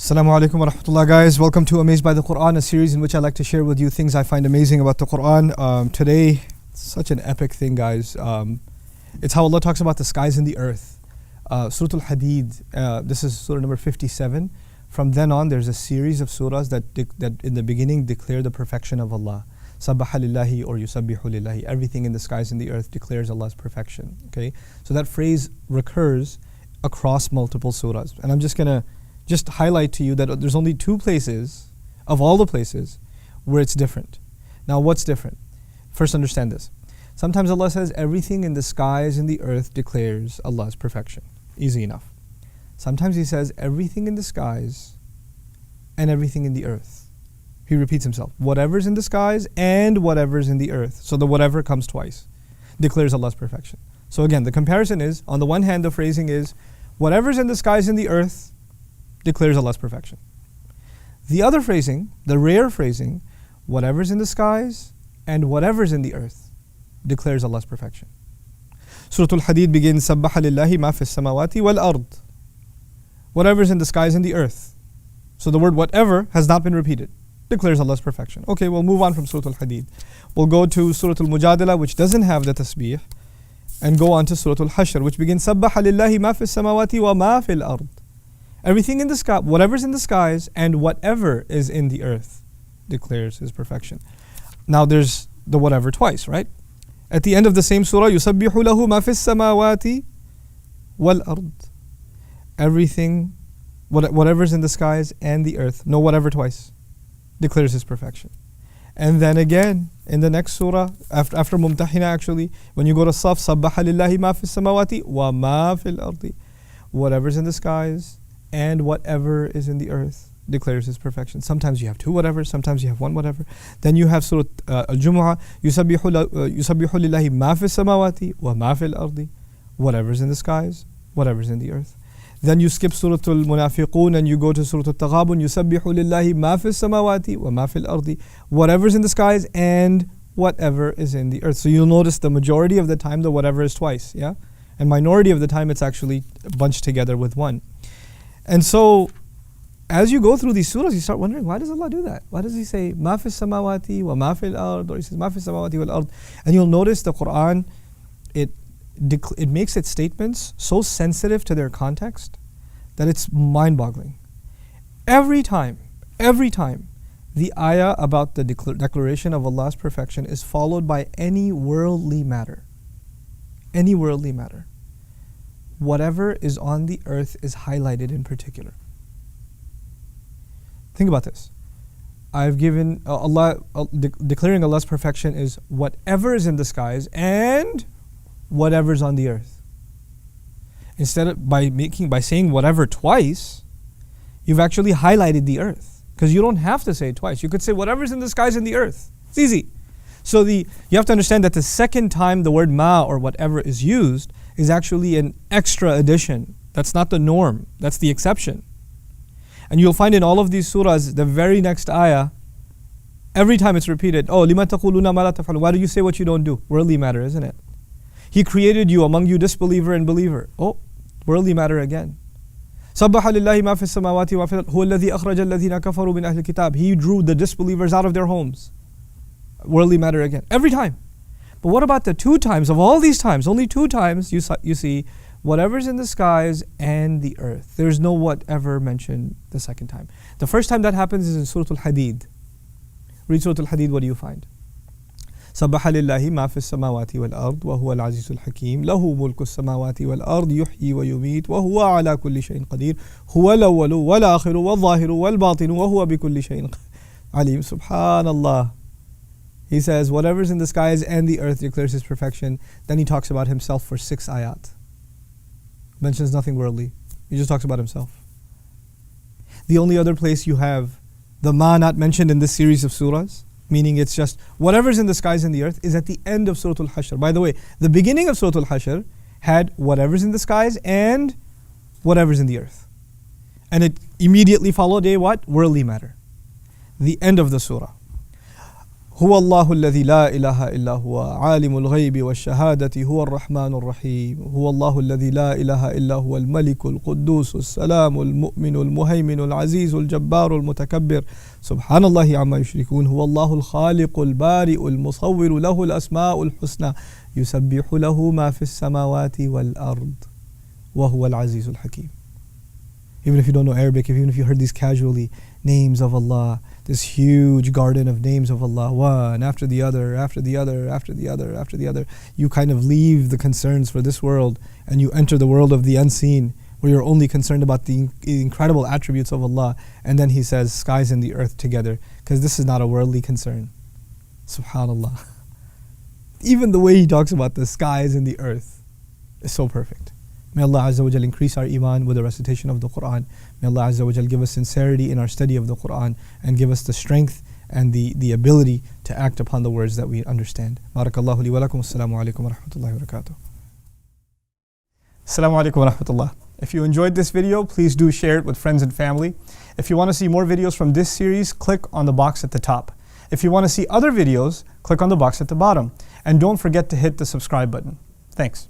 Assalamu alaikum wa rahmatullah, guys. Welcome to Amazed by the Quran, a series in which I like to share with you things I find amazing about the Quran. Today, such an epic thing, guys. It's how Allah talks about the skies and the earth. Surah Al-Hadid, this is surah number 57. From then on, there's a series of surahs that in the beginning declare the perfection of Allah. Sabbaha lillahi or yusabbihu lillahi. Everything in the skies and the earth declares Allah's perfection. Okay, so that phrase recurs across multiple surahs. And I'm just going to highlight to you that there's only two places, of all the places, where it's different. Now, what's different? First, understand this. Sometimes Allah says everything in the skies and the earth declares Allah's perfection. Easy enough. Sometimes He says everything in the skies and everything in the earth. He repeats Himself. Whatever's in the skies and whatever's in the earth. So the whatever comes twice. Declares Allah's perfection. So again, the comparison is, on the one hand, the phrasing is, whatever's in the skies and the earth declares Allah's perfection. The other phrasing, the rare phrasing, whatever's in the skies and whatever's in the earth declares Allah's perfection. Surah Al-Hadid begins, Sabbaha lillahi ma fis samawati wal-ard. Whatever's in the skies and the earth. So the word whatever has not been repeated. Declares Allah's perfection. Okay, we'll move on from Surah Al-Hadid. We'll go to Surah Al-Mujadala, which doesn't have the tasbih, and go on to Surah Al-Hashr, which begins, Sabbaha lillahi ma fis samawati wa ma fil ard. Everything in the sky, whatever's in the skies and whatever is in the earth declares His perfection. Now there's the whatever twice, right? At the end of the same surah, يُسَبِّحُ لَهُ مَا فِي السَّمَاوَاتِ وَالْأَرْضِ. Everything, whatever's in the skies and the earth, no whatever twice, declares His perfection. And then again, in the next surah, after Mumtahina actually, when you go to Saf, سَبَّحَ لِلَّهِ مَا فِي السَّمَاوَاتِ وَمَا فِي الْأَرْضِ. Whatever's in the skies and whatever is in the earth declares His perfection. Sometimes you have two whatevers, sometimes you have one whatever. Then you have Surah Al-Jumu'ah, يُسَبِّحُ لِلَّهِ مَا فِي السَّمَاوَاتِ وَمَا فِي الْأَرْضِ. Whatever's in the skies, whatever's in the earth. Then you skip Surah Al-Munafiqun and you go to Surah Al-Taghabun, يُسَبِّحُ لِلَّهِ مَا فِي السَّمَاوَاتِ وَمَا فِي الْأَرْضِ. Whatever's in the skies and whatever is in the earth. So you'll notice the majority of the time the whatever is twice, yeah? And minority of the time it's actually bunched together with one. And so, as you go through these surahs, you start wondering, why does Allah do that? Why does He say, مَا فِي السَّمَاوَاتِ وَمَا فِي الْأَرْضِ? Or He says, مَا فِي السَّمَاوَاتِ وَالْأَرْضِ. And you'll notice the Qur'an, it makes its statements so sensitive to their context that it's mind-boggling. Every time, the ayah about the declaration of Allah's perfection is followed by any worldly matter. Any worldly matter. Whatever is on the earth is highlighted in particular. Think about this. I've given Allah, declaring Allah's perfection is whatever is in the skies and whatever's on the earth. Instead of by saying whatever twice, you've actually highlighted the earth. Because you don't have to say it twice. You could say whatever's in the skies and the earth. It's easy. So you have to understand that the second time the word ma or whatever is used is actually an extra addition. That's not the norm. That's the exception. And you'll find in all of these surahs, the very next ayah, every time it's repeated, oh, لِمَا تَقُولُونَ مَا لَا تَفْعَلُونَ. Why do you say what you don't do? Worldly matter, isn't it? He created you among you disbeliever and believer. Oh, worldly matter again. سَبَّحَ لِلَّهِ مَا فِي السَّمَاوَاتِ وَفِي الْأَرْضِ هُوَ الَّذِي أَخْرَجَ الَّذِينَ كَفَرُوا مِنْ أَهْلِ الْكِتَابِ. He drew the disbelievers out of their homes. Worldly matter again. Every time. But what about the two times? Of all these times, only two times you see whatever's in the skies and the earth. There's no whatever mentioned the second time. The first time that happens is in Surah Al-Hadid. Read Surah Al-Hadid, what do you find? سَبَّحَ لِلَّهِ مَا فِي السَّمَاوَاتِ وَالْأَرْضِ وَهُوَ الْعَزِيزُ الْحَكِيمُ لَهُ مُلْكُ السَّمَاوَاتِ وَالْأَرْضِ يُحْيِي وَيُمِيتُ وَهُوَ عَلَى كُلِّ شَيْءٍ قَدِيرٌ هُوَ الْأَوَّلُ وَالْآخِرُ وَالظَّاهِرُ وَالْبَاطِنُ وَهُوَ بِكُلِّ شَيْءٍ عَلِيمٌ. Subhanallah. He says, whatever's in the skies and the earth declares His perfection. Then He talks about Himself for 6 ayat. Mentions nothing worldly. He just talks about Himself. The only other place you have the ma not mentioned in this series of surahs, meaning it's just whatever's in the skies and the earth, is at the end of Surah Al-Hashr. By the way, the beginning of Surah Al-Hashr had whatever's in the skies and whatever's in the earth. And it immediately followed a what? Worldly matter. The end of the surah. هو الله الذي لا إله إلا هو عالم الغيب والشهادة هو الرحمن الرحيم هو الله الذي لا إله إلا هو الملك القدوس السلام المؤمن المهيمن العزيز الجبار المتكبر سبحان الله عما يشركون هو الله الخالق البارئ المصور له الأسماء الحسنى يسبح له ما في السماوات والأرض وهو العزيز الحكيم. Even if you don't know Arabic, even if you heard these casually, names of Allah, this huge garden of names of Allah, one after the other, after the other, after the other, after the other, you kind of leave the concerns for this world and you enter the world of the unseen, where you're only concerned about the incredible attributes of Allah. And then He says, skies and the earth together, because this is not a worldly concern. Subhanallah. Even the way He talks about the skies and the earth is so perfect. May Allah Azza wa Jal increase our iman with the recitation of the Qur'an. May Allah Azza wa Jal give us sincerity in our study of the Qur'an and give us the strength and the ability to act upon the words that we understand. Barakallahu li wa lakum. Assalamu alaikum wa rahmatullahi wa barakatuh. Assalamu alaikum wa rahmatullah. If you enjoyed this video, please do share it with friends and family. If you want to see more videos from this series, click on the box at the top. If you want to see other videos, click on the box at the bottom. And don't forget to hit the subscribe button. Thanks.